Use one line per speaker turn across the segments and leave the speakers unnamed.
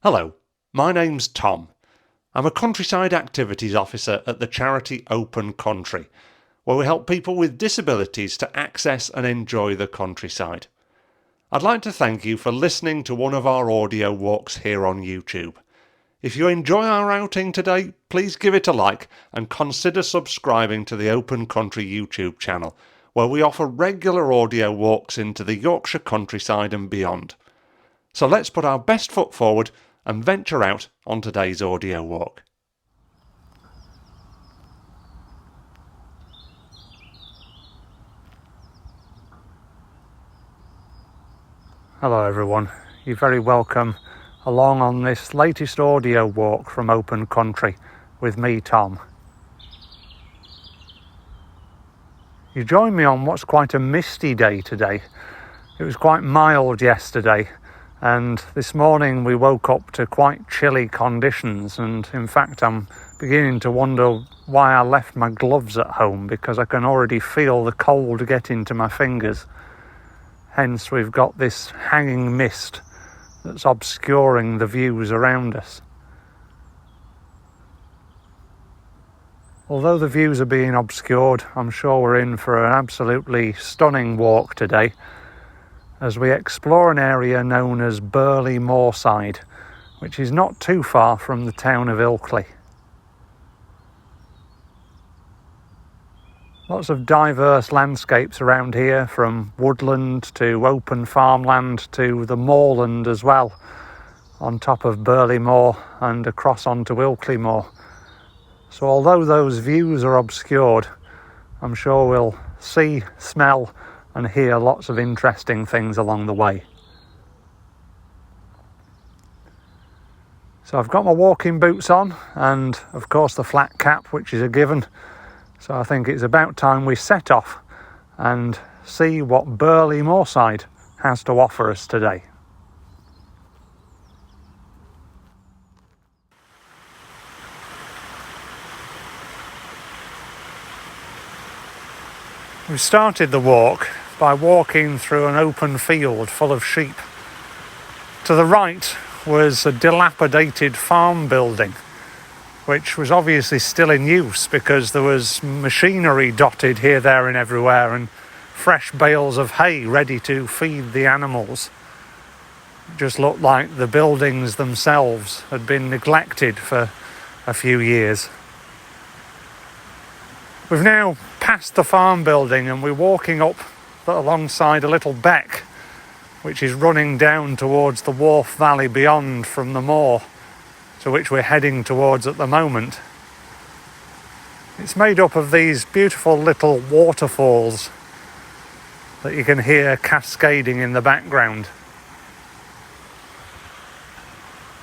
Hello, my name's Tom. I'm a countryside activities officer at the charity Open Country, where we help people with disabilities to access and enjoy the countryside. I'd like to thank you for listening to one of our audio walks here on YouTube. If you enjoy our outing today, please give it a like and consider subscribing to the Open Country YouTube channel, where we offer regular audio walks into the Yorkshire countryside and beyond. So let's put our best foot forward and venture out on today's audio walk. Hello everyone, you're very welcome along on this latest audio walk from Open Country with me, Tom. You join me on what's quite a misty day today. It was quite mild yesterday, and this morning we woke up to quite chilly conditions, and in fact I'm beginning to wonder why I left my gloves at home, because I can already feel the cold get into my fingers. Hence we've got this hanging mist that's obscuring the views around us. Although the views are being obscured, I'm sure we're in for an absolutely stunning walk today, as we explore an area known as Burley Moorside, which is not too far from the town of Ilkley. Lots of diverse landscapes around here, from woodland to open farmland to the moorland as well, on top of Burley Moor and across onto Ilkley Moor. So although those views are obscured, I'm sure we'll see, smell and hear lots of interesting things along the way. So I've got my walking boots on and of course the flat cap, which is a given. So I think it's about time we set off and see what Burley Moorside has to offer us today. We started the walk by walking through an open field full of sheep. To the right was a dilapidated farm building, which was obviously still in use because there was machinery dotted here, there and everywhere, and fresh bales of hay ready to feed the animals. It just looked like the buildings themselves had been neglected for a few years. We've now passed the farm building and we're walking up alongside a little beck which is running down towards the Wharfe Valley beyond from the moor, to which we're heading towards at the moment. It's made up of these beautiful little waterfalls that you can hear cascading in the background.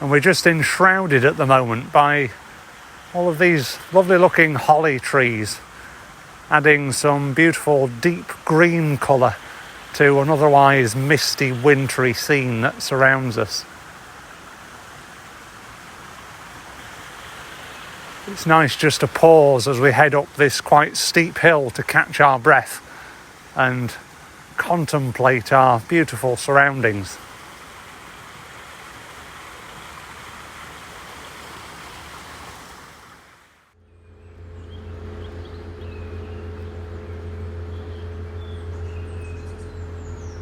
And we're just enshrouded at the moment by all of these lovely looking holly trees, adding some beautiful deep green colour to an otherwise misty wintry scene that surrounds us. It's nice just to pause as we head up this quite steep hill to catch our breath and contemplate our beautiful surroundings.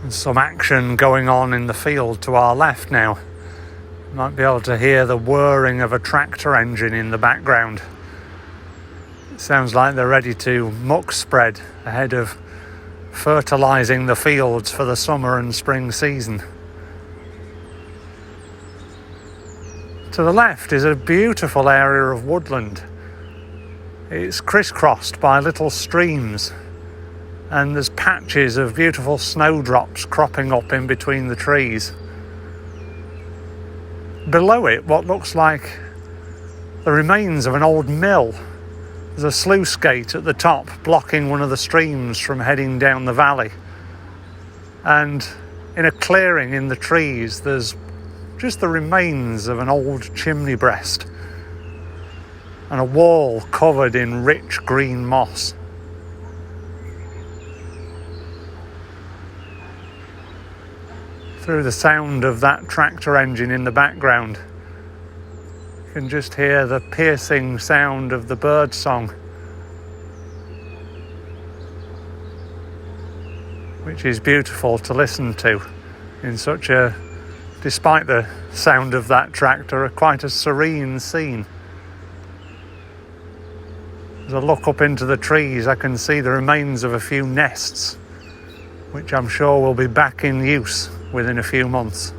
There's some action going on in the field to our left now. You might be able to hear the whirring of a tractor engine in the background. It sounds like they're ready to muck spread ahead of fertilising the fields for the summer and spring season. To the left is a beautiful area of woodland. It's crisscrossed by little streams, and there's patches of beautiful snowdrops cropping up in between the trees. Below it, what looks like the remains of an old mill. There's a sluice gate at the top blocking one of the streams from heading down the valley. And in a clearing in the trees, there's just the remains of an old chimney breast and a wall covered in rich green moss. Through the sound of that tractor engine in the background, You can just hear the piercing sound of the bird song, which is beautiful to listen to in such a, despite the sound of that tractor, quite a serene scene. As I look up into the trees, I can see the remains of a few nests, which I'm sure will be back in use within a few months.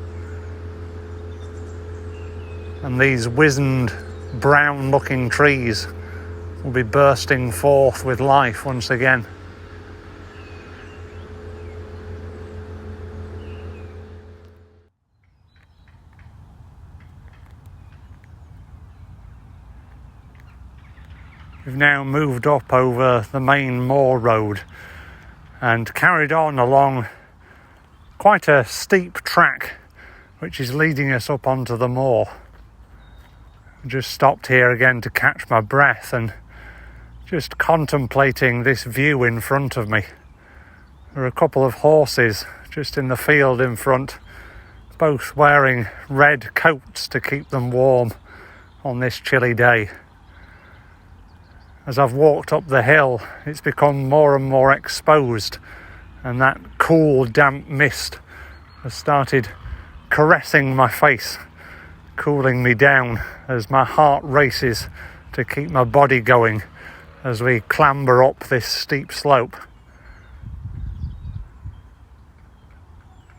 And these wizened, brown-looking trees will be bursting forth with life once again. We've now moved up over the main moor road and carried on along quite a steep track which is leading us up onto the moor. Just stopped here again to catch my breath and just contemplating this view in front of me. There are a couple of horses just in the field in front, both wearing red coats to keep them warm on this chilly day. As I've walked up the hill, it's become more and more exposed, and that cool, damp mist has started caressing my face, cooling me down as my heart races to keep my body going as we clamber up this steep slope.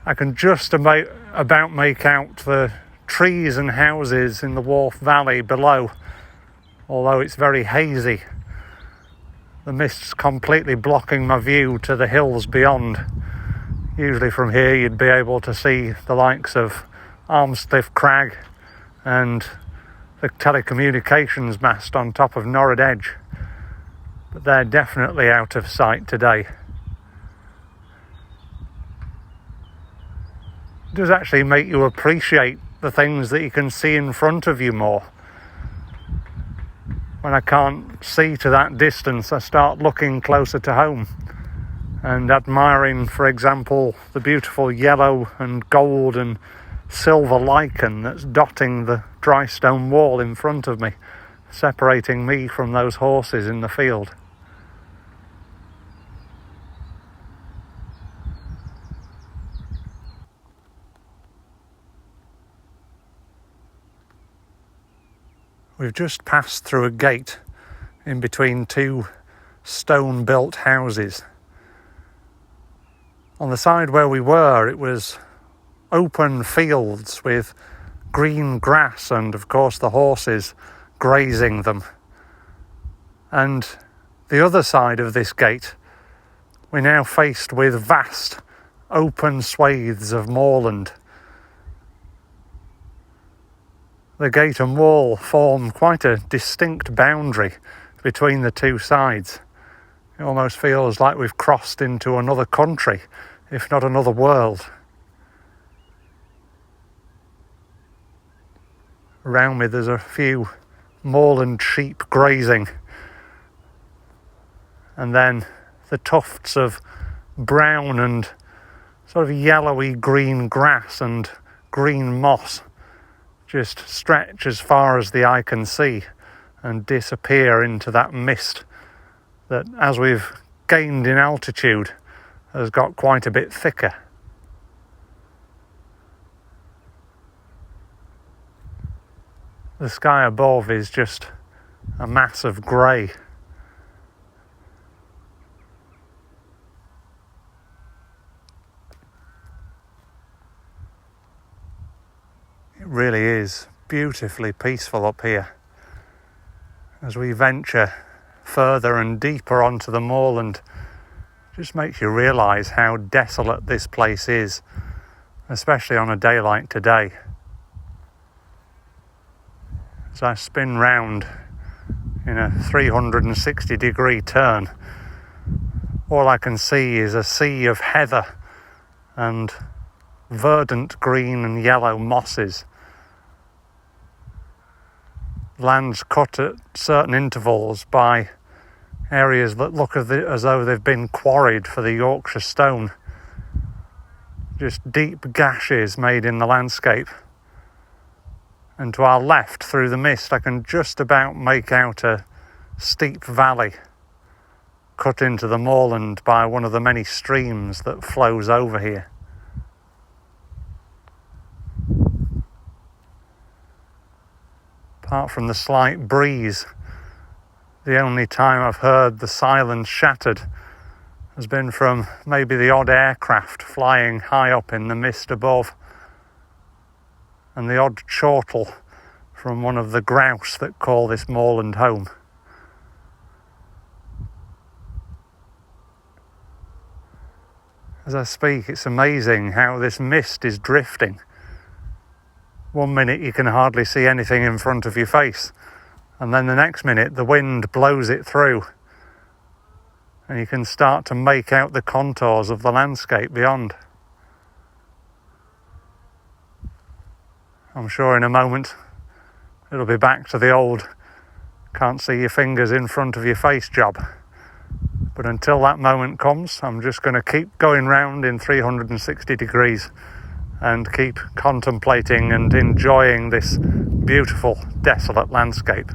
I can just about make out the trees and houses in the Wharfe Valley below, although it's very hazy. The mist's completely blocking my view to the hills beyond. Usually from here you'd be able to see the likes of Armscliffe Crag and the telecommunications mast on top of Norrid Edge, but they're definitely out of sight today. It does actually make you appreciate the things that you can see in front of you more. When I can't see to that distance, I start looking closer to home and admiring, for example, the beautiful yellow and gold and silver lichen that's dotting the dry stone wall in front of me, separating me from those horses in the field. We've just passed through a gate in between two stone-built houses. On the side where we were, it was open fields with green grass and, of course, the horses grazing them. And the other side of this gate, we're now faced with vast, open swathes of moorland. The gate and wall form quite a distinct boundary between the two sides. It almost feels like we've crossed into another country, if not another world. Around me there's a few moorland sheep grazing, and then the tufts of brown and sort of yellowy green grass and green moss just stretch as far as the eye can see and disappear into that mist that, as we've gained in altitude, has got quite a bit thicker. The sky above is just a mass of grey. It really is beautifully peaceful up here. As we venture further and deeper onto the moorland, it just makes you realise how desolate this place is, especially on a day like today. As I spin round in a 360-degree turn, all I can see is a sea of heather and verdant green and yellow mosses. Lands cut at certain intervals by areas that look as though they've been quarried for the Yorkshire stone. Just deep gashes made in the landscape. And to our left, through the mist, I can just about make out a steep valley cut into the moorland by one of the many streams that flows over here. Apart from the slight breeze, the only time I've heard the silence shattered has been from maybe the odd aircraft flying high up in the mist above, and the odd chortle from one of the grouse that call this moorland home. As I speak, it's amazing how this mist is drifting. 1 minute you can hardly see anything in front of your face, and then the next minute the wind blows it through, and you can start to make out the contours of the landscape beyond. I'm sure in a moment it'll be back to the old can't see your fingers in front of your face job. But until that moment comes, I'm just going to keep going round in 360 degrees and keep contemplating and enjoying this beautiful, desolate landscape.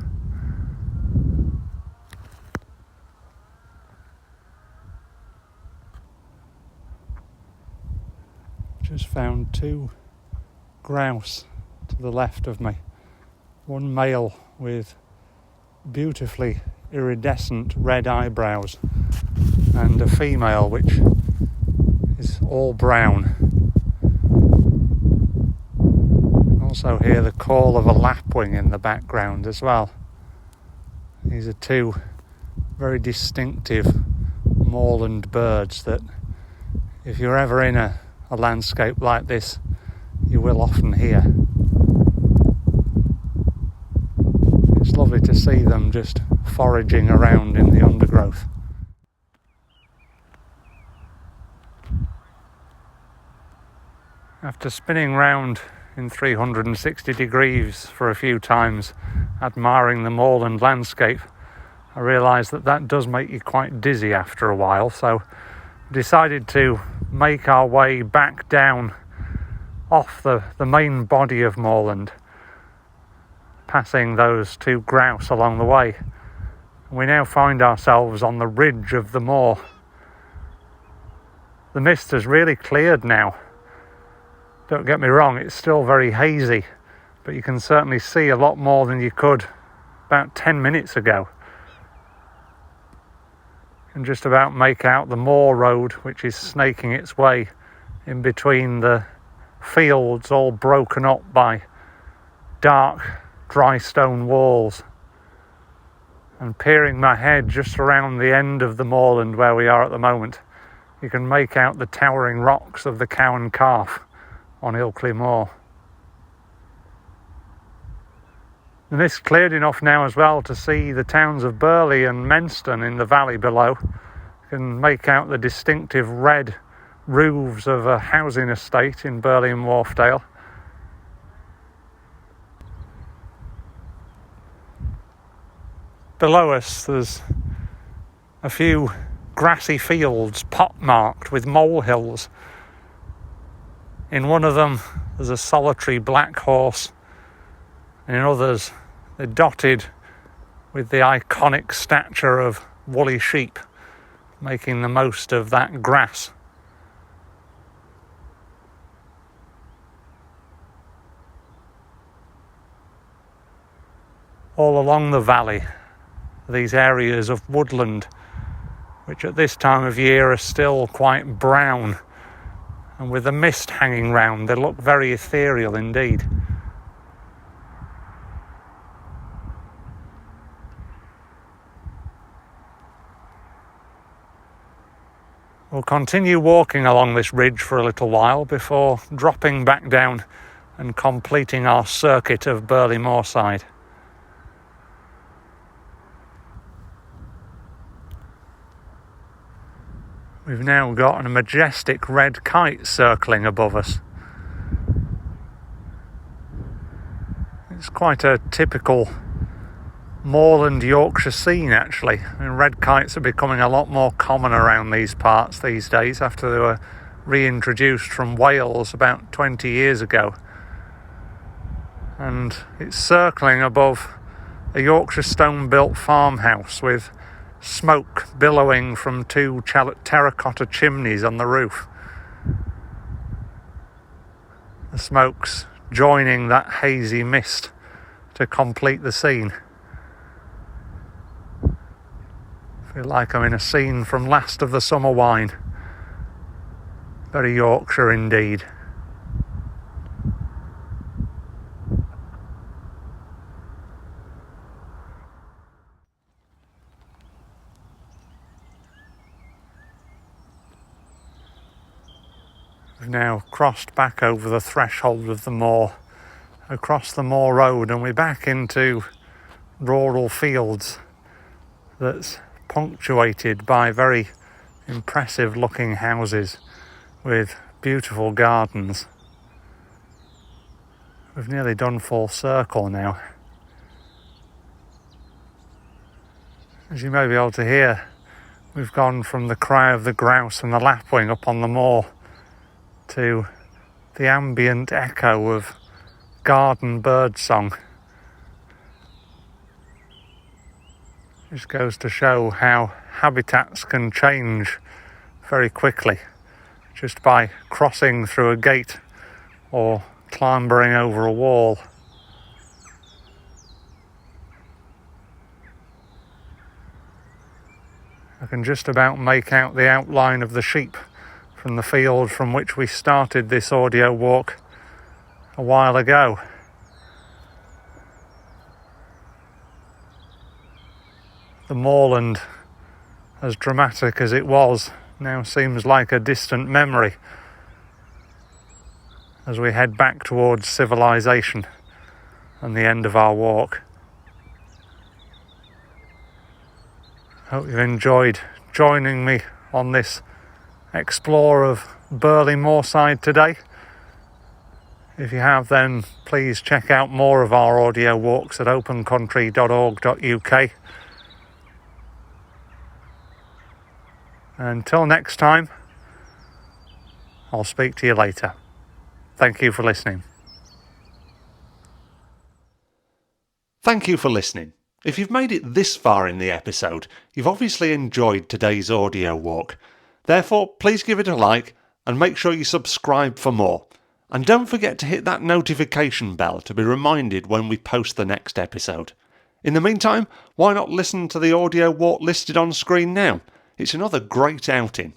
Just found 2 grouse to the left of me. One male with beautifully iridescent red eyebrows, and a female which is all brown. Also hear the call of a lapwing in the background as well. These are 2 very distinctive moorland birds that, if you're ever in a landscape like this, you will often hear. It's lovely to see them just foraging around in the undergrowth. After spinning round in 360 degrees for a few times, admiring the moorland landscape, I realised that does make you quite dizzy after a while, so decided to make our way back down off the main body of moorland, passing those 2 grouse along the way. We now find ourselves on the ridge of the moor. The mist has really cleared now. Don't get me wrong, it's still very hazy, but you can certainly see a lot more than you could about 10 minutes ago. You can just about make out the moor road, which is snaking its way in between the fields all broken up by dark, dry stone walls. And peering my head just around the end of the moorland where we are at the moment, you can make out the towering rocks of the Cow and Calf on Ilkley Moor. The mist cleared enough now as well to see the towns of Burley and Menston in the valley below. You can make out the distinctive red roofs of a housing estate in Burley and Wharfedale. Below us there's a few grassy fields pockmarked with molehills. In one of them there's a solitary black horse, and in others they're dotted with the iconic stature of woolly sheep, making the most of that grass. All along the valley, these areas of woodland, which at this time of year are still quite brown, and with the mist hanging round, they look very ethereal indeed. We'll continue walking along this ridge for a little while before dropping back down and completing our circuit of Burley Moorside. We've now got a majestic red kite circling above us. It's quite a typical moorland Yorkshire scene, actually. I mean, red kites are becoming a lot more common around these parts these days after they were reintroduced from Wales about 20 years ago. and it's circling above a Yorkshire stone-built farmhouse with smoke billowing from two terracotta chimneys on the roof. The smoke's joining that hazy mist to complete the scene. I feel like I'm in a scene from Last of the Summer Wine. Very Yorkshire indeed. We've now crossed back over the threshold of the moor, across the moor road, and we're back into rural fields that's punctuated by very impressive looking houses with beautiful gardens. We've nearly done full circle now. As you may be able to hear, we've gone from the cry of the grouse and the lapwing up on the moor to the ambient echo of garden bird song. Just goes to show how habitats can change very quickly just by crossing through a gate or clambering over a wall. I can just about make out the outline of the sheep from the field from which we started this audio walk a while ago. The moorland, as dramatic as it was, now seems like a distant memory as we head back towards civilization and the end of our walk. Hope you've enjoyed joining me on this explore of Burley Moorside today. If you have, then please check out more of our audio walks at opencountry.org.uk. Until next time, I'll speak to you later. Thank you for listening.
Thank you for listening. If you've made it this far in the episode, you've obviously enjoyed today's audio walk. Therefore, please give it a like and make sure you subscribe for more. And don't forget to hit that notification bell to be reminded when we post the next episode. In the meantime, why not listen to the audio walk listed on screen now? It's another great outing.